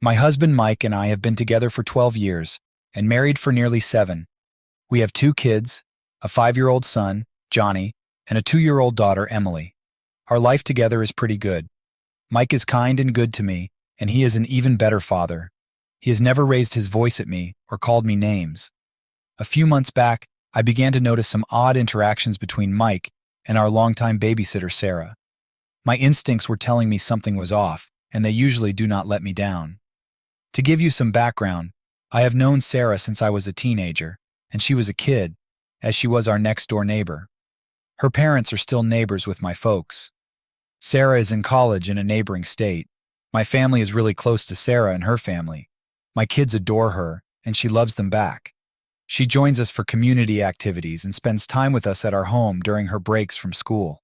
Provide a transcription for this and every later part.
My husband Mike and I have been together for 12 years and married for nearly 7. We have 2 kids, a 5-year-old son, Johnny, and a 2-year-old daughter, Emily. Our life together is pretty good. Mike is kind and good to me, and he is an even better father. He has never raised his voice at me or called me names. A few months back, I began to notice some odd interactions between Mike and our longtime babysitter, Sarah. My instincts were telling me something was off, and they usually do not let me down. To give you some background, I have known Sarah since I was a teenager, and she was a kid, as she was our next-door neighbor. Her parents are still neighbors with my folks. Sarah is in college in a neighboring state. My family is really close to Sarah and her family. My kids adore her, and she loves them back. She joins us for community activities and spends time with us at our home during her breaks from school.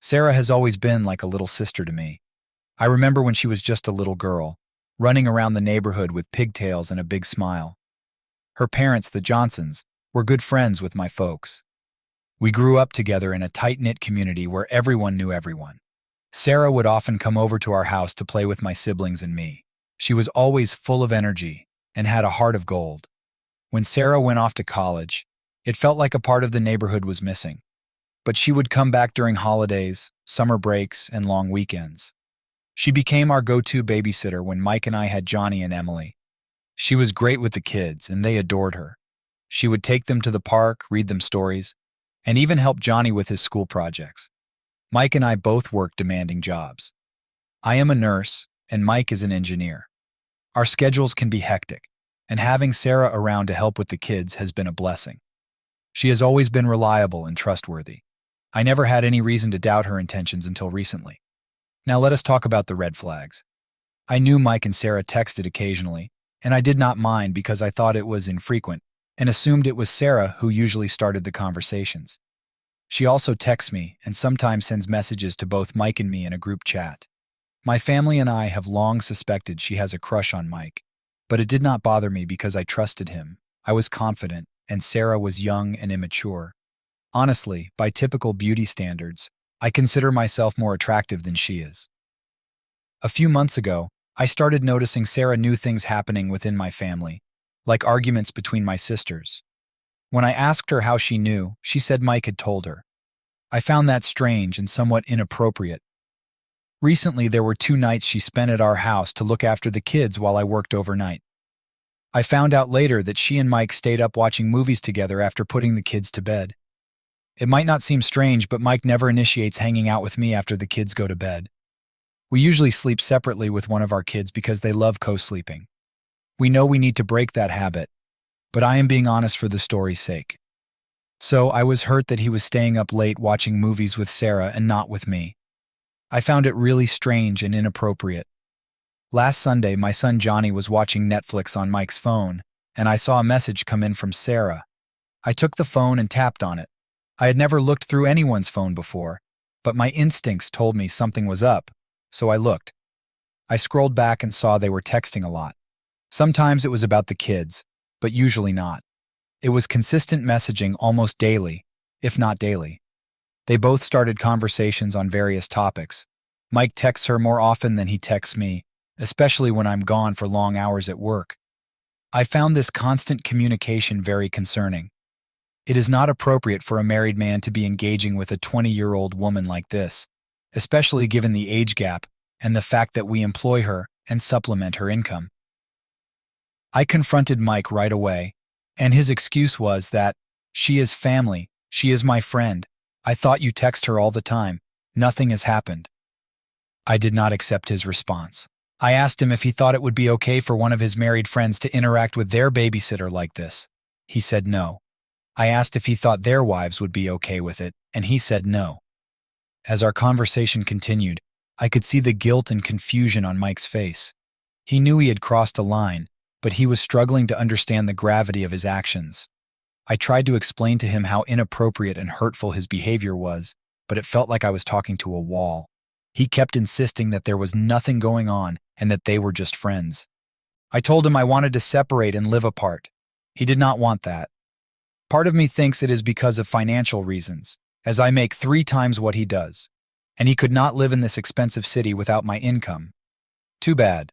Sarah has always been like a little sister to me. I remember when she was just a little girl, running around the neighborhood with pigtails and a big smile. Her parents, the Johnsons, were good friends with my folks. We grew up together in a tight-knit community where everyone knew everyone. Sarah would often come over to our house to play with my siblings and me. She was always full of energy and had a heart of gold. When Sarah went off to college, it felt like a part of the neighborhood was missing. But she would come back during holidays, summer breaks, and long weekends. She became our go-to babysitter when Mike and I had Johnny and Emily. She was great with the kids, and they adored her. She would take them to the park, read them stories, and even help Johnny with his school projects. Mike and I both work demanding jobs. I am a nurse, and Mike is an engineer. Our schedules can be hectic, and having Sarah around to help with the kids has been a blessing. She has always been reliable and trustworthy. I never had any reason to doubt her intentions until recently. Now let us talk about the red flags. I knew Mike and Sarah texted occasionally, and I did not mind because I thought it was infrequent and assumed it was Sarah who usually started the conversations. She also texts me and sometimes sends messages to both Mike and me in a group chat. My family and I have long suspected she has a crush on Mike, but it did not bother me because I trusted him. I was confident, and Sarah was young and immature. Honestly, by typical beauty standards, I consider myself more attractive than she is. A few months ago, I started noticing Sarah knew things happening within my family, like arguments between my sisters. When I asked her how she knew, she said Mike had told her. I found that strange and somewhat inappropriate. Recently, there were 2 nights she spent at our house to look after the kids while I worked overnight. I found out later that she and Mike stayed up watching movies together after putting the kids to bed. It might not seem strange, but Mike never initiates hanging out with me after the kids go to bed. We usually sleep separately with one of our kids because they love co-sleeping. We know we need to break that habit, but I am being honest for the story's sake. So I was hurt that he was staying up late watching movies with Sarah and not with me. I found it really strange and inappropriate. Last Sunday, my son Johnny was watching Netflix on Mike's phone, and I saw a message come in from Sarah. I took the phone and tapped on it. I had never looked through anyone's phone before, but my instincts told me something was up, so I looked. I scrolled back and saw they were texting a lot. Sometimes it was about the kids, but usually not. It was consistent messaging almost daily, if not daily. They both started conversations on various topics. Mike texts her more often than he texts me, especially when I'm gone for long hours at work. I found this constant communication very concerning. It is not appropriate for a married man to be engaging with a 20-year-old woman like this, especially given the age gap and the fact that we employ her and supplement her income. I confronted Mike right away, and his excuse was that, "She is family, she is my friend. I thought you text her all the time. Nothing has happened." I did not accept his response. I asked him if he thought it would be okay for one of his married friends to interact with their babysitter like this. He said no. I asked if he thought their wives would be okay with it, and he said no. As our conversation continued, I could see the guilt and confusion on Mike's face. He knew he had crossed a line, but he was struggling to understand the gravity of his actions. I tried to explain to him how inappropriate and hurtful his behavior was, but it felt like I was talking to a wall. He kept insisting that there was nothing going on and that they were just friends. I told him I wanted to separate and live apart. He did not want that. Part of me thinks it is because of financial reasons, as I make 3 times what he does, and he could not live in this expensive city without my income. Too bad.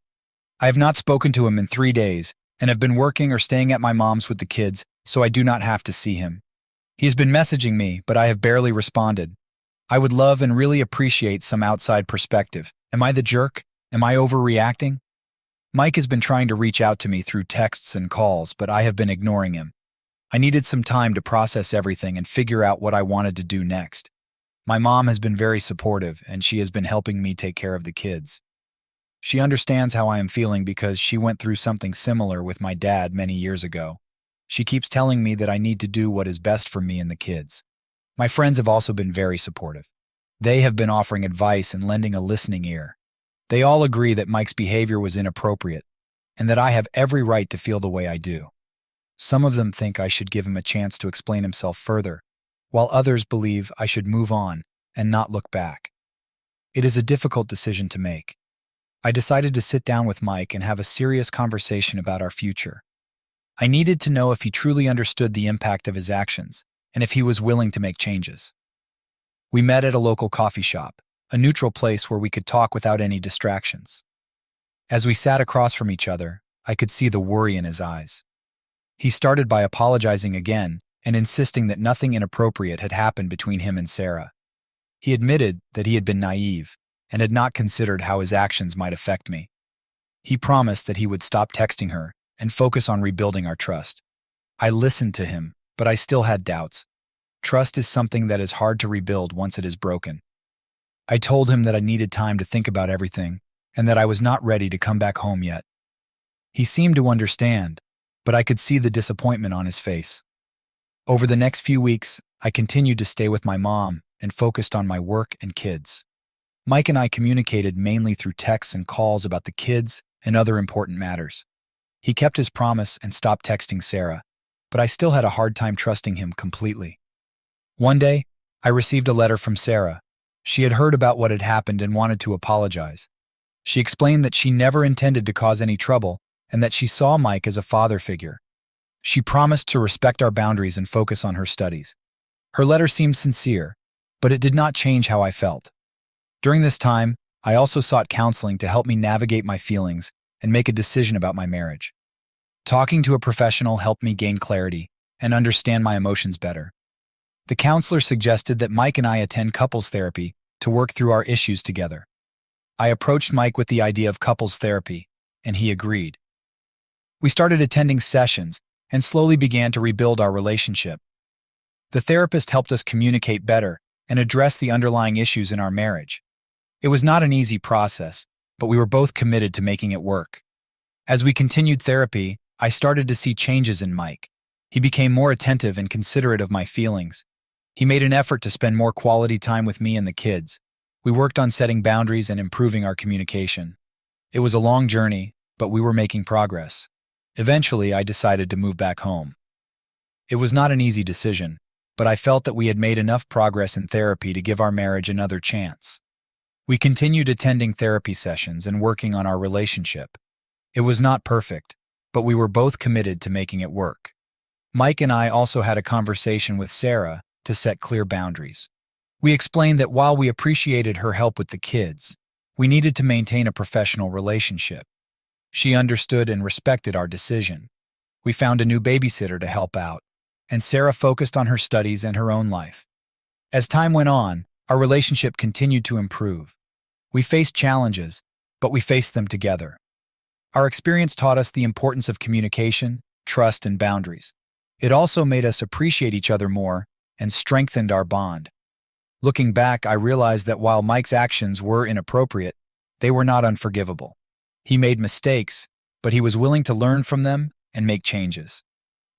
I have not spoken to him in 3 days and have been working or staying at my mom's with the kids, so I do not have to see him. He has been messaging me, but I have barely responded. I would love and really appreciate some outside perspective. Am I the jerk? Am I overreacting? Mike has been trying to reach out to me through texts and calls, but I have been ignoring him. I needed some time to process everything and figure out what I wanted to do next. My mom has been very supportive, and she has been helping me take care of the kids. She understands how I am feeling because she went through something similar with my dad many years ago. She keeps telling me that I need to do what is best for me and the kids. My friends have also been very supportive. They have been offering advice and lending a listening ear. They all agree that Mike's behavior was inappropriate and that I have every right to feel the way I do. Some of them think I should give him a chance to explain himself further, while others believe I should move on and not look back. It is a difficult decision to make. I decided to sit down with Mike and have a serious conversation about our future. I needed to know if he truly understood the impact of his actions and if he was willing to make changes. We met at a local coffee shop, a neutral place where we could talk without any distractions. As we sat across from each other, I could see the worry in his eyes. He started by apologizing again and insisting that nothing inappropriate had happened between him and Sarah. He admitted that he had been naive and had not considered how his actions might affect me. He promised that he would stop texting her and focus on rebuilding our trust. I listened to him, but I still had doubts. Trust is something that is hard to rebuild once it is broken. I told him that I needed time to think about everything and that I was not ready to come back home yet. He seemed to understand, but I could see the disappointment on his face. Over the next few weeks, I continued to stay with my mom and focused on my work and kids. Mike and I communicated mainly through texts and calls about the kids and other important matters. He kept his promise and stopped texting Sarah, but I still had a hard time trusting him completely. One day, I received a letter from Sarah. She had heard about what had happened and wanted to apologize. She explained that she never intended to cause any trouble and that she saw Mike as a father figure. She promised to respect our boundaries and focus on her studies. Her letter seemed sincere, but it did not change how I felt. During this time, I also sought counseling to help me navigate my feelings and make a decision about my marriage. Talking to a professional helped me gain clarity and understand my emotions better. The counselor suggested that Mike and I attend couples therapy to work through our issues together. I approached Mike with the idea of couples therapy, and he agreed. We started attending sessions and slowly began to rebuild our relationship. The therapist helped us communicate better and address the underlying issues in our marriage. It was not an easy process, but we were both committed to making it work. As we continued therapy, I started to see changes in Mike. He became more attentive and considerate of my feelings. He made an effort to spend more quality time with me and the kids. We worked on setting boundaries and improving our communication. It was a long journey, but we were making progress. Eventually, I decided to move back home. It was not an easy decision, but I felt that we had made enough progress in therapy to give our marriage another chance. We continued attending therapy sessions and working on our relationship. It was not perfect, but we were both committed to making it work. Mike and I also had a conversation with Sarah to set clear boundaries. We explained that while we appreciated her help with the kids, we needed to maintain a professional relationship. She understood and respected our decision. We found a new babysitter to help out, and Sarah focused on her studies and her own life. As time went on, our relationship continued to improve. We faced challenges, but we faced them together. Our experience taught us the importance of communication, trust, and boundaries. It also made us appreciate each other more and strengthened our bond. Looking back, I realized that while Mike's actions were inappropriate, they were not unforgivable. He made mistakes, but he was willing to learn from them and make changes.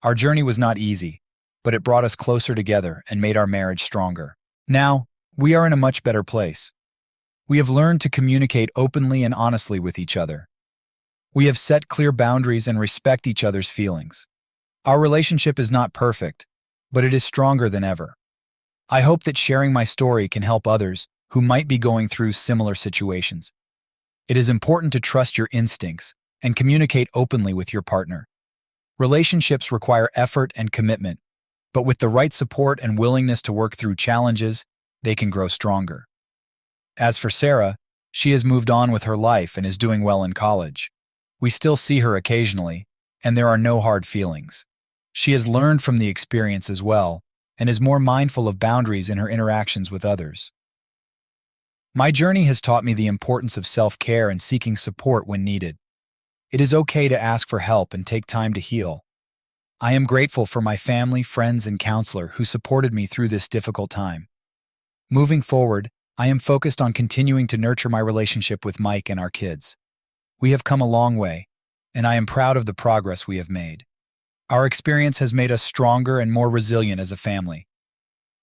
Our journey was not easy, but it brought us closer together and made our marriage stronger. Now, we are in a much better place. We have learned to communicate openly and honestly with each other. We have set clear boundaries and respect each other's feelings. Our relationship is not perfect, but it is stronger than ever. I hope that sharing my story can help others who might be going through similar situations. It is important to trust your instincts and communicate openly with your partner. Relationships require effort and commitment, but with the right support and willingness to work through challenges, they can grow stronger. As for Sarah, she has moved on with her life and is doing well in college. We still see her occasionally, and there are no hard feelings. She has learned from the experience as well, and is more mindful of boundaries in her interactions with others. My journey has taught me the importance of self-care and seeking support when needed. It is okay to ask for help and take time to heal. I am grateful for my family, friends, and counselor who supported me through this difficult time. Moving forward, I am focused on continuing to nurture my relationship with Mike and our kids. We have come a long way, and I am proud of the progress we have made. Our experience has made us stronger and more resilient as a family.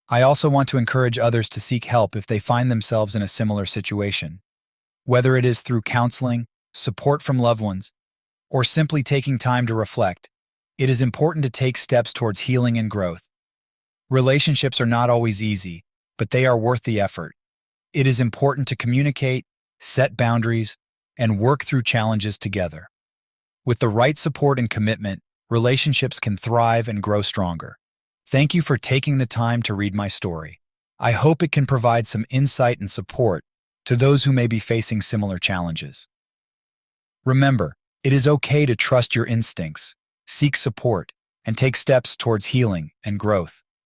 I also want to encourage others to seek help if they find themselves in a similar situation. Whether it is through counseling, support from loved ones, or simply taking time to reflect, it is important to take steps towards healing and growth. Relationships are not always easy, but they are worth the effort. It is important to communicate, set boundaries, and work through challenges together. With the right support and commitment, relationships can thrive and grow stronger. Thank you for taking the time to read my story. I hope it can provide some insight and support to those who may be facing similar challenges. Remember, it is okay to trust your instincts, seek support, and take steps towards healing and growth.